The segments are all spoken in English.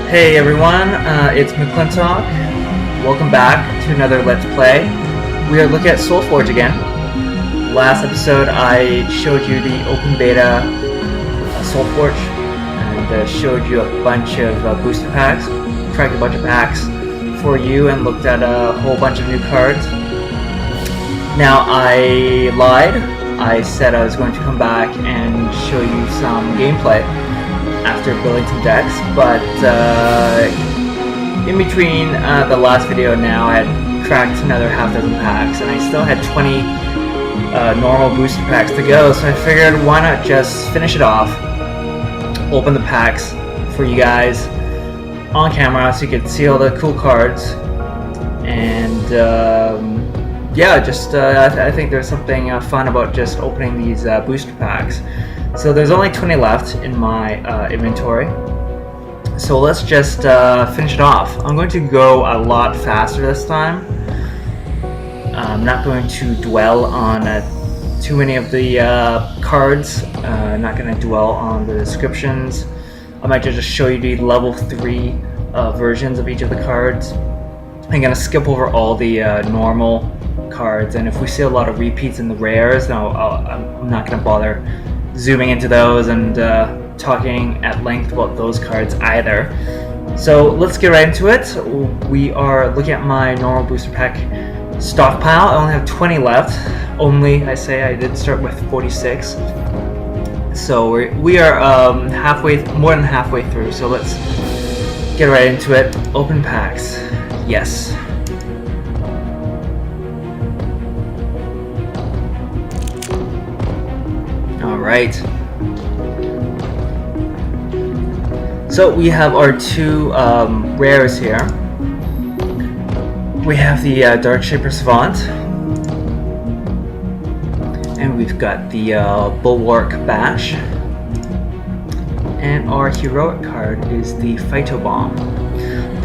Hey everyone, it's McClintock. Welcome back to another Let's Play. We are looking at SolForge again. Last episode I showed you the open beta SolForge and showed you a bunch of booster packs, cracked a bunch of packs for you and looked at a whole bunch of new cards. Now I lied. I said I was going to come back and show you some gameplay after building some decks, but in between the last video and now I had cracked another half dozen packs and I still had 20 normal booster packs to go, so I figured why not just finish it off, open the packs for you guys on camera so you could see all the cool cards, and yeah, just I think there's something fun about just opening these booster packs. So there's only 20 left in my inventory, so let's just finish it off. I'm going to go a lot faster this time. I'm not going to dwell on too many of the cards. I'm not going to dwell on the descriptions. I might just show you the level 3 versions of each of the cards. I'm going to skip over all the normal cards, and if we see a lot of repeats in the rares, I'm not going to bother zooming into those and talking at length about those cards either. So let's get right into it. We are looking at my normal booster pack stockpile. I only have 20 left. Only, I say, I did start with 46. So we are more than halfway through. So let's get right into it. Open packs. Yes. Alright, so we have our two rares here. We have the Darkshaper Savant, and we've got the Bulwark Bash, and our heroic card is the Phytobomb.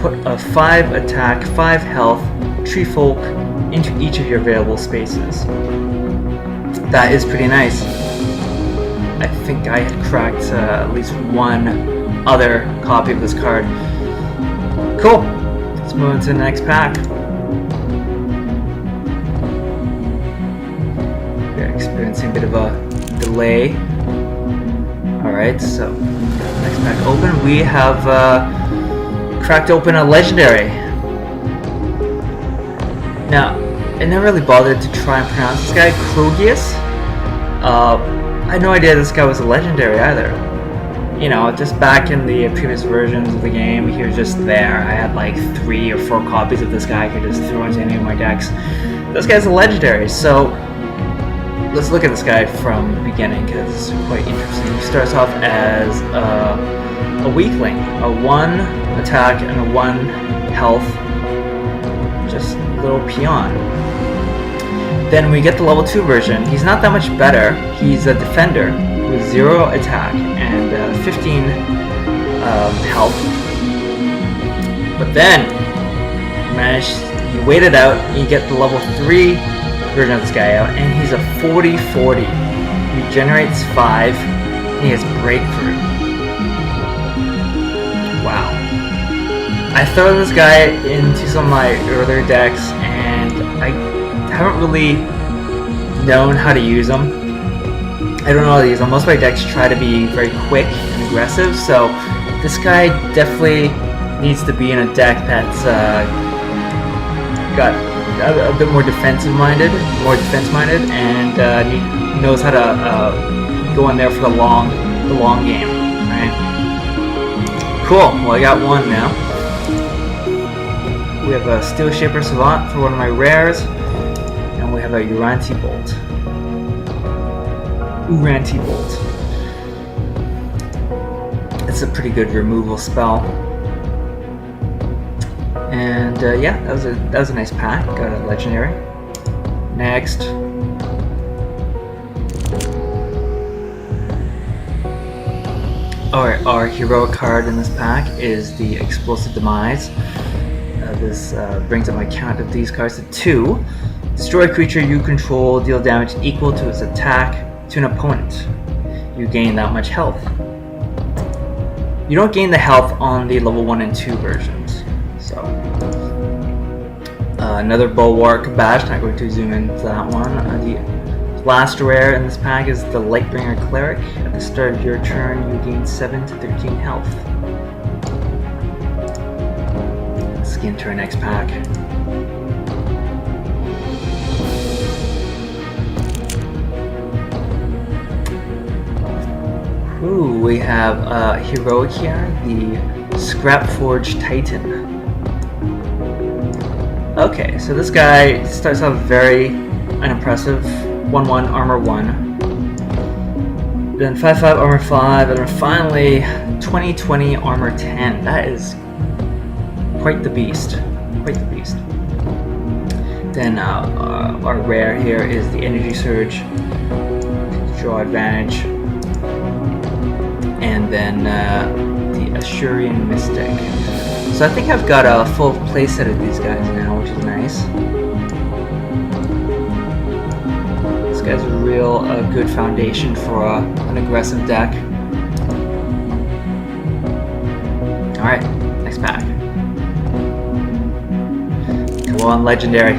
Put a 5 attack, 5 health Treefolk into each of your available spaces. That is pretty nice. I think I had cracked at least one other copy of this card. Cool. Let's move into the next pack. We're experiencing a bit of a delay. Alright, so next pack open. We have cracked open a Legendary. Now, I never really bothered to try and pronounce this guy, Krogius. I had no idea this guy was a Legendary either. You know, just back in the previous versions of the game, he was just there. I had like 3 or 4 copies of this guy I could just throw into any of my decks. This guy's a Legendary, so let's look at this guy from the beginning because it's quite interesting. He starts off as a weakling, a 1 attack and a 1 health, just a little peon. Then we get the level 2 version. He's not that much better. He's a defender with 0 attack and 15 health. But then you wait it out, and you get the level 3 version of this guy out, and he's a 40-40. He generates 5, and he has breakthrough. Wow. I throw this guy into some of my earlier decks, and I haven't really known how to use them. I don't know how to use them. Most of my decks try to be very quick and aggressive, so this guy definitely needs to be in a deck that's got a bit more defense-minded, and knows how to go in there for the long game. Right? Cool. Well, I got one now. We have a Steel Shaper Savant for one of my rares. We have a Uranti Bolt. It's a pretty good removal spell. And yeah, that was a nice pack. Got a Legendary. Next. Our heroic card in this pack is the Explosive Demise. This brings up my count of these cards to 2. Destroy a creature you control, deal damage equal to its attack to an opponent. You gain that much health. You don't gain the health on the level 1 and 2 versions. So, another Bulwark badge. Not going to zoom into that one. The last rare in this pack is the Lightbringer Cleric. At the start of your turn, you gain 7 to 13 health. Let's get into our next pack. Ooh, we have Heroic here, the SolForge Titan. Okay, so this guy starts off very unimpressive. 1-1 armor 1. Then 5-5 armor 5, and then finally 20-20 armor 10. That is quite the beast. Quite the beast. Then our rare here is the Energy Surge. Draw advantage. And then the Ashurian Mystic. So I think I've got a full playset of these guys now, which is nice. This guy's a real good foundation for an aggressive deck. Alright, next pack. Come on, Legendary.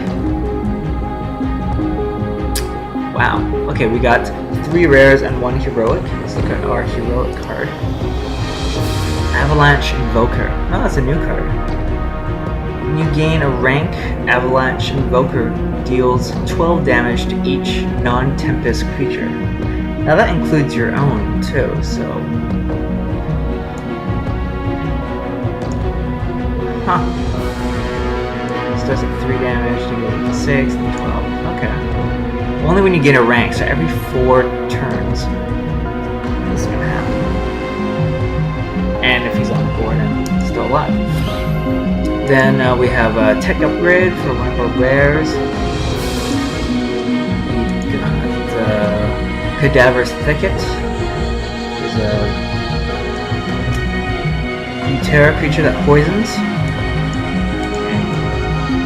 Wow. Okay, we got 3 rares and 1 heroic. Let's look at our heroic card. Avalanche Invoker. Oh, that's a new card. When you gain a rank, Avalanche Invoker deals 12 damage to each non-Tempest creature. Now that includes your own too, so... Huh. Starts at 3 damage, then goes to 6, then 12. Okay. Only when you get a rank, so every 4 turns this is gonna happen. And if he's on the board and still alive. Then we have a tech upgrade for one of our rares. We got Cadaver's Thicket. There's a Utera creature that poisons.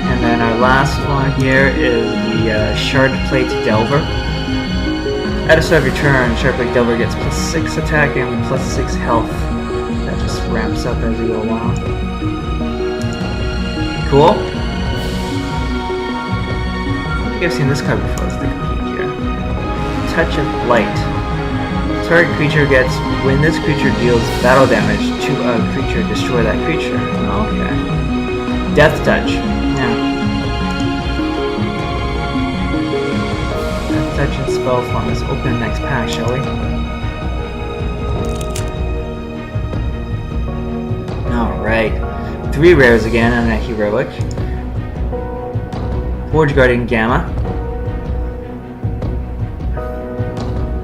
And then our last one here is the Shard Plate Delver. At the start of your turn, Shard Plate Delver gets +6 attack and +6 health. That just ramps up as we go along. Cool. I think I've seen this card before. Let's take a peek here. Touch of Light. Target creature gets, when this creature deals battle damage to a creature, destroy that creature. Okay. Death Touch. Yeah. Death Touch and spell form. Let's open the next pack, shall we? Alright. 3 rares again and a heroic. Forge Guardian Gamma.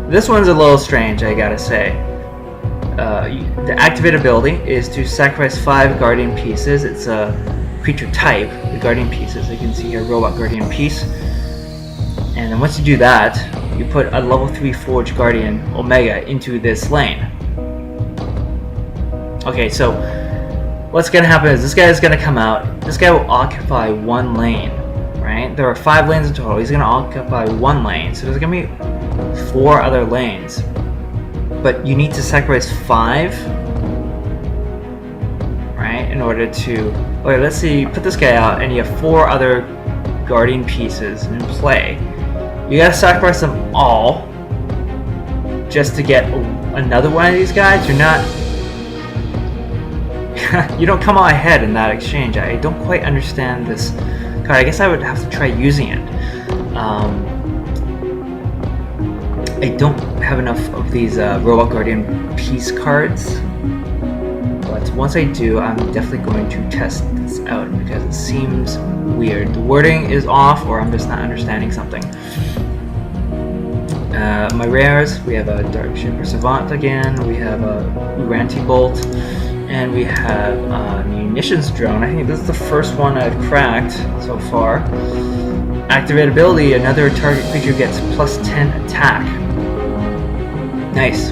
This one's a little strange, I gotta say. The activate ability is to sacrifice 5 Guardian pieces. It's a creature type, the Guardian pieces. You can see here, Robot Guardian piece. And then once you do that, you put a level 3 Forge Guardian Omega into this lane. Okay, so what's gonna happen is this guy is gonna come out. This guy will occupy 1 lane, right? There are 5 lanes in total. He's gonna occupy 1 lane. So there's gonna be 4 other lanes. But you need to sacrifice 5, right? In order to... Okay, let's see, you put this guy out and you have 4 other Guardian pieces in play. You gotta sacrifice them all just to get another one of these guys. You're not... you don't come out ahead in that exchange. I don't quite understand this card. I guess I would have to try using it. I don't have enough of these Robot Guardian piece cards, but once I do, I'm definitely going to test this out because it seems weird. The wording is off, or I'm just not understanding something. My rares, we have a Dark Shaper Savant again, we have a Uranti Bolt, and we have a Munitions Drone. I think this is the first one I've cracked so far. Activate ability, another target creature gets +10 attack. Nice.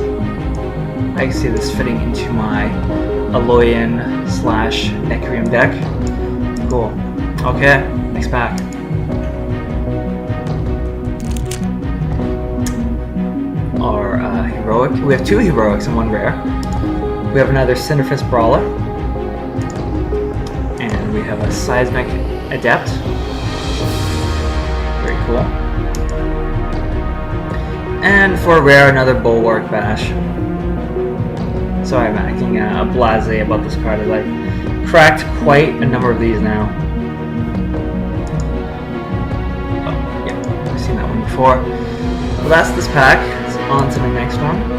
I can see this fitting into my Aloyan/Necreum deck. Cool. Okay, next pack. Our heroic. We have 2 heroics and 1 rare. We have another Cinderfist Brawler. And we have a Seismic Adept. Very cool. And for rare, another Bulwark Bash. Sorry, I'm acting blasé about this card. I've cracked quite a number of these now. Oh, yeah, I've seen that one before. Well, that's this pack. Let's on to the next one.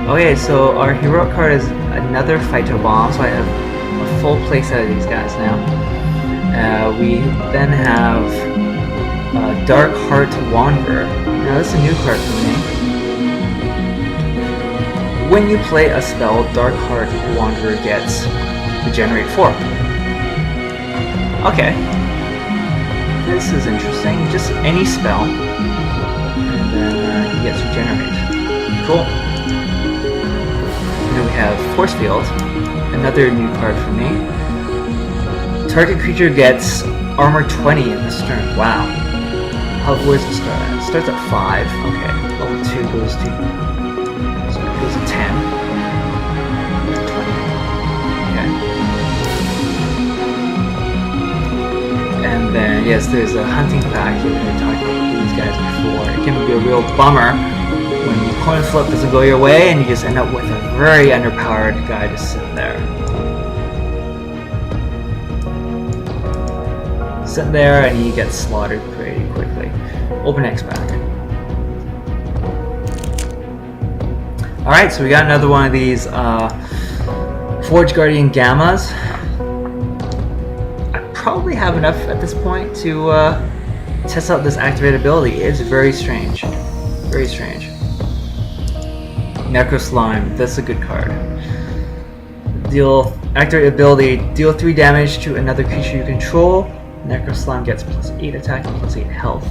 Okay, so our heroic card is another Phyto Bomb, so I have a full playset of these guys now. We then have Dark Heart Wanderer. Now this is a new card for me. When you play a spell, Dark Heart Wanderer gets Regenerate 4. Okay. This is interesting. Just any spell. And then he gets Regenerate. Cool. And then we have Force Field. Another new card for me. Target creature gets Armor 20 in this turn. Wow. Where's it start at? It starts at 5. Okay. Level 2 goes to... So it goes to 10. 20. Okay. And then, yes, there's a hunting pack here. We talked about these guys before. It can be a real bummer when the coin flip doesn't go your way and you just end up with a very underpowered guy just sitting there. Sit there and he gets slaughtered pretty quickly. Open X pack. Alright, so we got another one of these Forge Guardian Gammas. I probably have enough at this point to test out this activated ability. It's very strange. Very strange. Necro Slime, that's a good card. Activate ability, deal 3 damage to another creature you control. Necro Slime gets plus 8 attack and plus 8 health.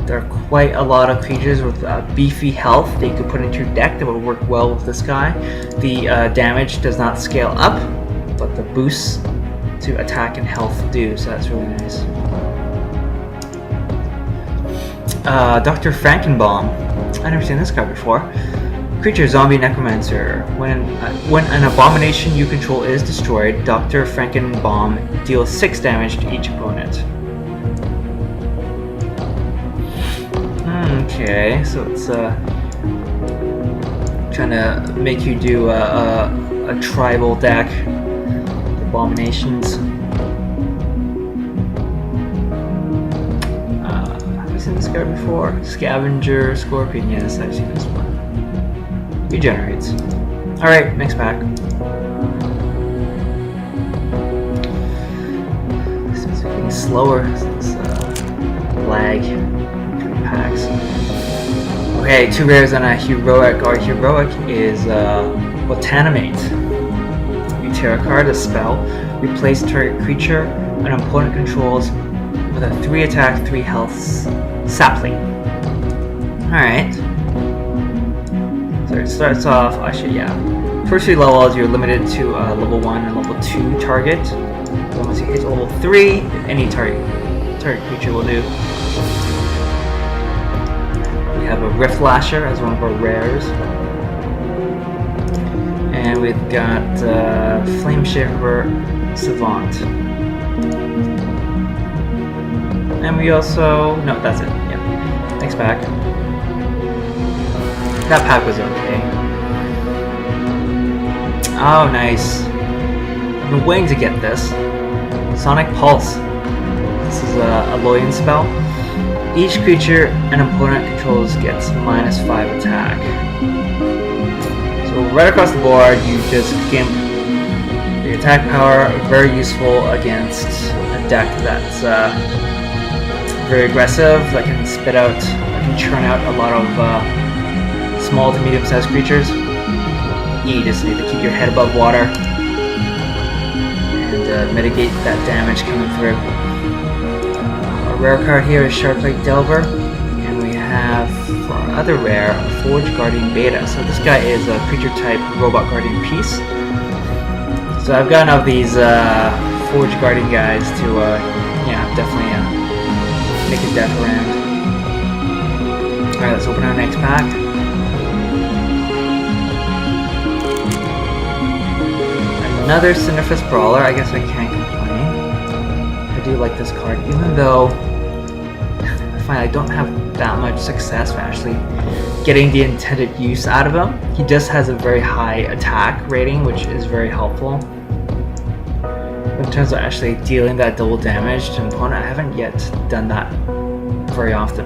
There are quite a lot of creatures with beefy health that you could put into your deck that would work well with this guy. The damage does not scale up, but the boosts to attack and health do, so that's really nice. Dr. Frankenbaum. I've never seen this card before. Creature, Zombie Necromancer. When an abomination you control is destroyed, Dr. Frankenbaum deals 6 damage to each opponent. Okay, so it's trying to make you do a tribal deck. Abominations. Have I seen this card before? Scavenger, Scorpion. Yes, I've seen this one. Regenerates. Alright, next pack. This is getting slower. This lag between packs. Okay, 2 rares on a heroic. Our heroic is Botanimate. You tear a card, a spell. Replace target creature an opponent controls with a 3 attack, 3 health sapling. Alright. So it starts off, actually, yeah. First 3 levels, you're limited to level 1 and level 2 target. Once you hit level 3, any target creature will do. We have a Rift Lasher as one of our rares. And we've got Flameshaper Savant. And we also... no, that's it. Yeah. Next pack. That pack was okay. Oh, nice. I've been waiting to get this. Sonic Pulse. This is a Loyan spell. Each creature an opponent controls gets -5 attack. So right across the board, you just gimp the attack power. Very useful against a deck that's very aggressive, that can spit out, that can churn out a lot of small to medium-sized creatures. You just need to keep your head above water and mitigate that damage coming through. Our rare card here is Sharplate Delver, and we have, for our other rare, Forge Guardian Beta. So this guy is a creature type Robot Guardian piece. So I've got enough of these Forge Guardian guys to, yeah, definitely make a deck around. Alright, let's open our next pack. Another Cinderfist Brawler. I guess I can't complain. I do like this card, even though I find I don't have that much success for actually getting the intended use out of him. He just has a very high attack rating, which is very helpful. But in terms of actually dealing that double damage to an opponent, I haven't yet done that very often.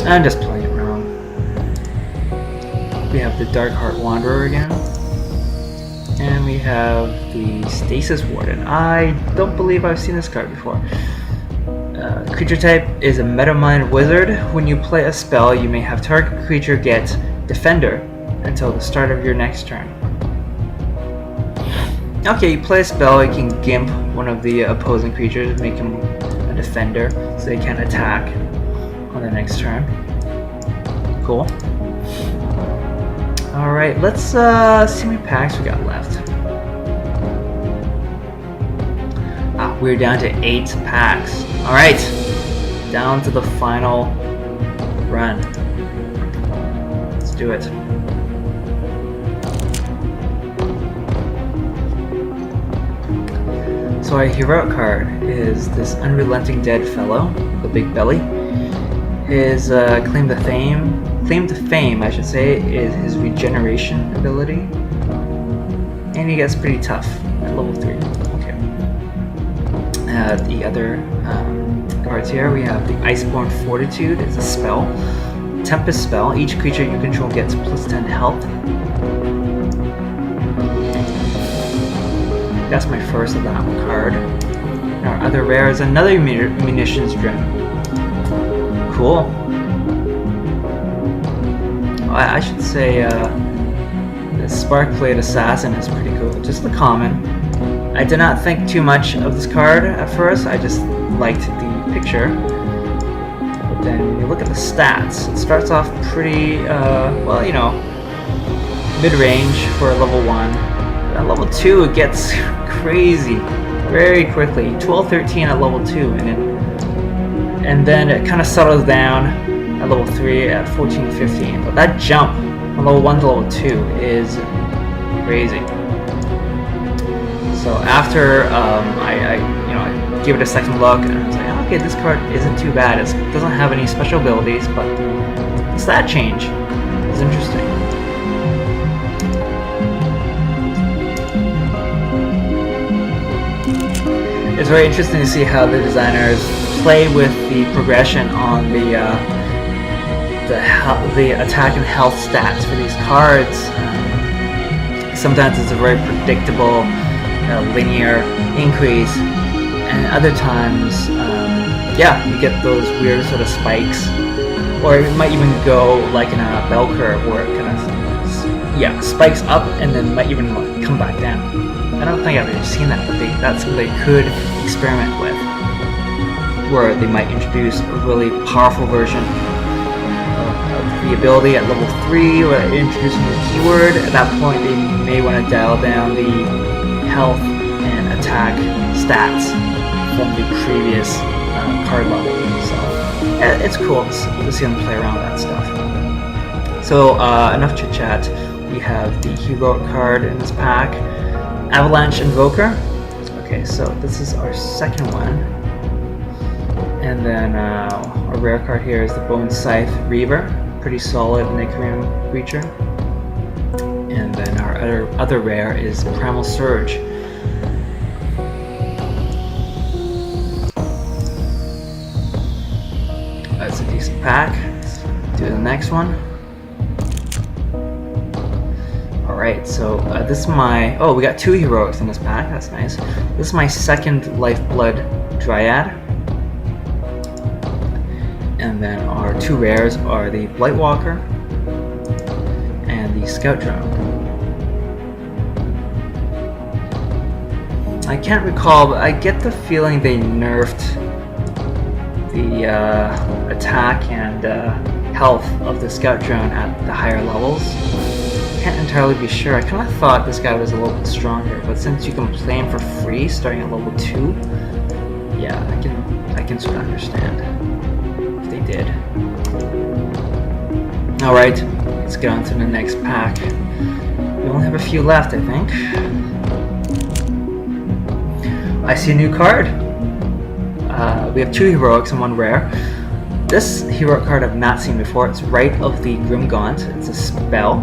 I'm just playing around. We have the Dark Heart Wanderer again. And we have the Stasis Warden. I don't believe I've seen this card before. Creature type is a meta-minded wizard. When you play a spell, you may have target creature get Defender until the start of your next turn. Okay, you play a spell, you can gimp one of the opposing creatures, make him a Defender, so they can't attack on the next turn. Cool. Alright, let's see how many packs we got left. We're down to 8 packs. Alright, down to the final run. Let's do it. So our hero card is this Unrelenting Dead Fellow, the Big Belly. His claim to fame, I should say, is his regeneration ability, and he gets pretty tough at level 3. Okay. The other cards here, we have the Iceborne Fortitude. It's a spell, Tempest spell. Each creature you control gets plus 10 health. That's my first of that card. Our other rare is another munitions drum. Cool. I should say the Sparkblade Assassin is pretty cool. Just the common. I did not think too much of this card at first. I just liked the picture. But then when you look at the stats, it starts off pretty, well, you know, mid-range for a level 1. At level 2, it gets crazy very quickly. 12-13 at level 2, and then it kind of settles down at level 3 at 14-15. But that jump from level 1 to level 2 is crazy. So after I gave it a second look, and I was like, okay, this card isn't too bad. It doesn't have any special abilities, but the stat change is interesting. It's very interesting to see how the designers play with the progression on the attack and health stats for these cards. Sometimes it's a very predictable, linear increase, and other times, you get those weird sort of spikes, or it might even go like in a bell curve where it kind of, spikes up and then might even come back down. I don't think I've ever seen that, but that's something they could experiment with, where they might introduce a really powerful version of the ability at level 3, or introduce a new keyword. At that point, they may want to dial down the health and attack stats from the previous card level. So it's cool to see them play around with that stuff. So enough chit chat. We have the heroic card in this pack, Avalanche Invoker. Okay, so this is our second one. And then our rare card here is the Bone Scythe Reaver, pretty solid Necroom creature. And then our other rare is Primal Surge. That's a decent pack. Let's do the next one. Alright, so this is my... Oh, we got 2 heroics in this pack. That's nice. This is my second Lifeblood Dryad. And then our 2 rares are the Blightwalker and the Scout Drone. I can't recall, but I get the feeling they nerfed the attack and health of the Scout Drone at the higher levels. Can't entirely be sure. I kind of thought this guy was a little bit stronger, but since you can play him for free starting at level 2, yeah, I can sort of understand if they did. Alright, let's get on to the next pack. We only have a few left, I think. I see a new card. We have 2 heroics and 1 rare. This heroic card I've not seen before. It's Rite of the Grim Gaunt. It's a spell.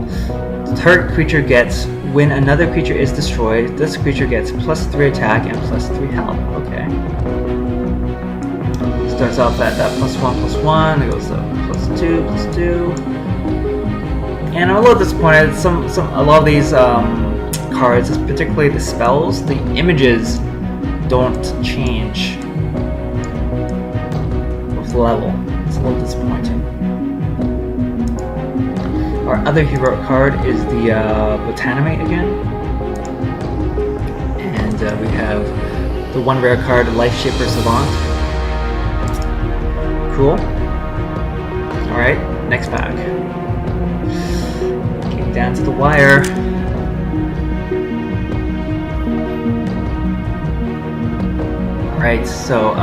The target creature gets, when another creature is destroyed, this creature gets +3 attack and +3 health. Okay. Starts off at that +1/+1. It goes to +2/+2. And I'm a little disappointed. A lot of these cards, particularly the spells, the images don't change with level. It's a little disappointing. Our other hero card is the Botanimate again. And we have the 1 rare card, Life Shaper Savant. Cool. Alright, next pack. Getting down to the wire. Alright, so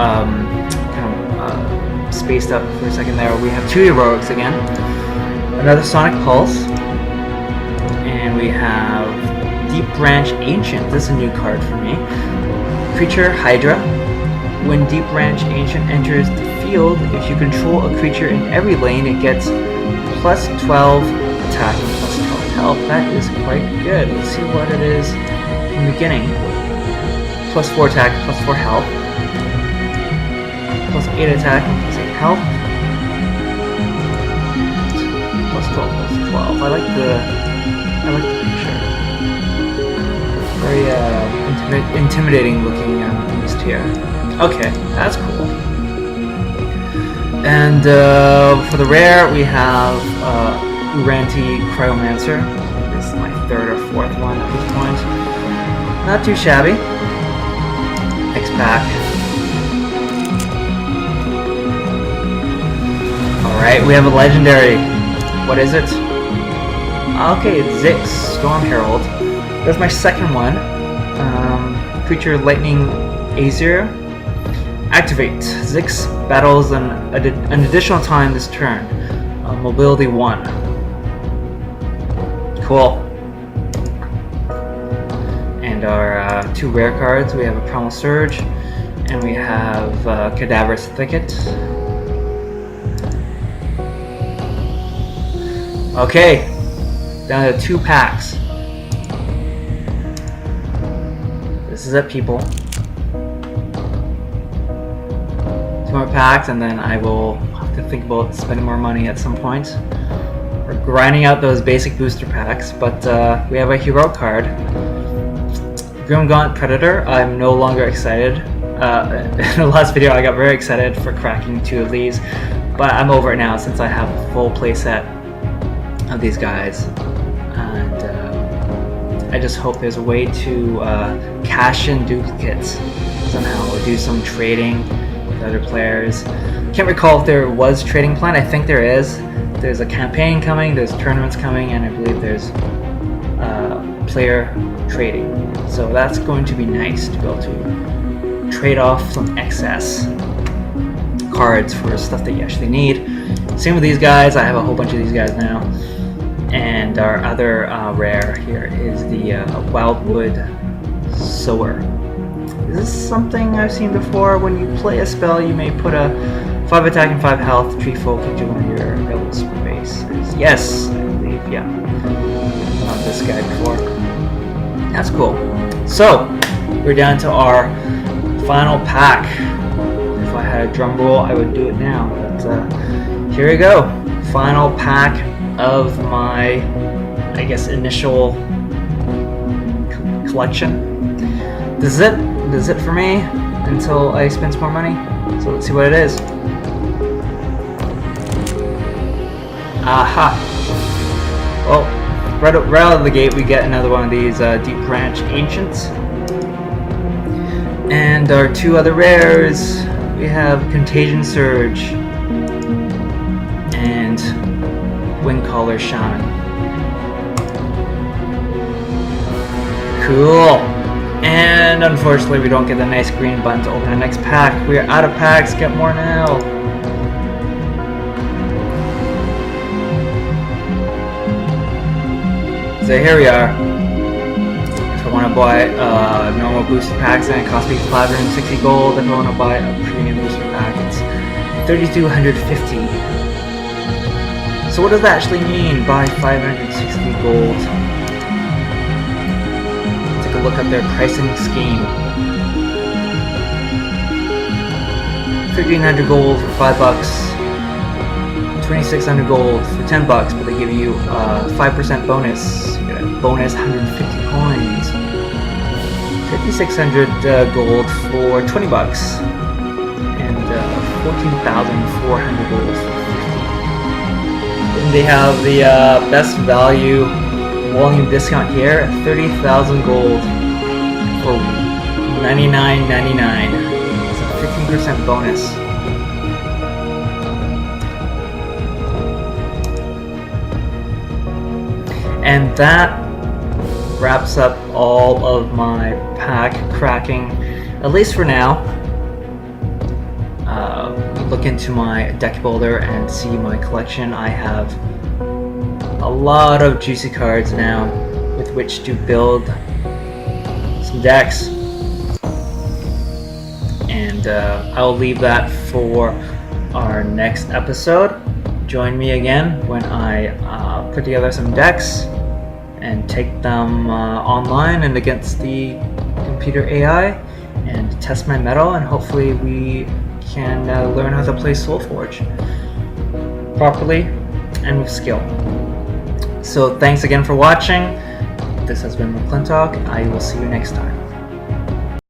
spaced up for a second there. We have 2 heroics again. Another Sonic Pulse. And we have Deep Branch Ancient. This is a new card for me. Creature Hydra. When Deep Branch Ancient enters the field, if you control a creature in every lane, it gets +12 attack and +12 health. That is quite good. Let's see what it is in the beginning. +4 attack, +4 health. +8 attack, +8 health. +12, +12. I like the picture. Very intimidating looking beast here. Okay, that's cool. And for the rare, we have Uranti Cryomancer. This is my 3rd or 4th one at this point. Not too shabby. Next pack. Alright, we have a legendary. What is it? Okay, it's Zix, Storm Herald. There's my 2nd one. Creature Lightning Azir. Activate. Zix battles an additional time this turn. Mobility 1. Cool. And our 2 rare cards, we have a Primal Surge, and we have Cadaverous Thicket. Okay, down to 2 packs. This is it, people. 2 more packs, and then I will have to think about spending more money at some point. We're grinding out those basic booster packs, but we have a hero card. Grim Gaunt Predator. I'm no longer excited. In the last video, I got very excited for cracking 2 of these, but I'm over it now since I have a full playset of these guys, and I just hope there's a way to cash in duplicates somehow, or do some trading with other players. Can't recall if there was trading plan. I think there is. There's a campaign coming, there's tournaments coming, and I believe there's player trading. So that's going to be nice to be able to trade off some excess cards for stuff that you actually need. Same with these guys. I have a whole bunch of these guys now. And our other rare here is the Wildwood Sower. Is this something I've seen before? When you play a spell, you may put a 5 attack and 5 health tree folk into one of your available spaces. Yes, I believe, yeah. Not this guy before. That's cool. So, we're down to our final pack. If I had a drum roll, I would do it now. But here we go. Final pack of my, I guess, initial collection. This is it. This is it for me until I spend some more money. So let's see what it is. Aha! Well, right out of the gate, we get another one of these Deep Branch Ancients. And our 2 other rares, we have Contagion Surge and Windcaller Shaman. Cool. And unfortunately, we don't get the nice green button to open the next pack. We are out of packs. Get more now. So here we are. If I want to buy normal booster packs, then it costs me 560 gold. If I want to buy a premium booster pack, it's 3,250. So what does that actually mean by 560 gold? Take a look at their pricing scheme. 1,500 gold for $5. 2,600 gold for $10, but they give you a 5% bonus. You get a bonus 150 coins. 5,600 gold for $20, and 14,400 gold for 50. And they have the best value volume discount here at 30,000 gold for $99.99. It's a 15% bonus. And that wraps up all of my pack cracking, at least for now. Look into my deck builder and see my collection. I have a lot of juicy cards now with which to build some decks. And I'll leave that for our next episode. Join me again when I put together some decks and take them online and against the computer AI and test my metal, and hopefully we can learn how to play SolForge properly and with skill. So thanks again for watching. This has been McClintock. I will see you next time.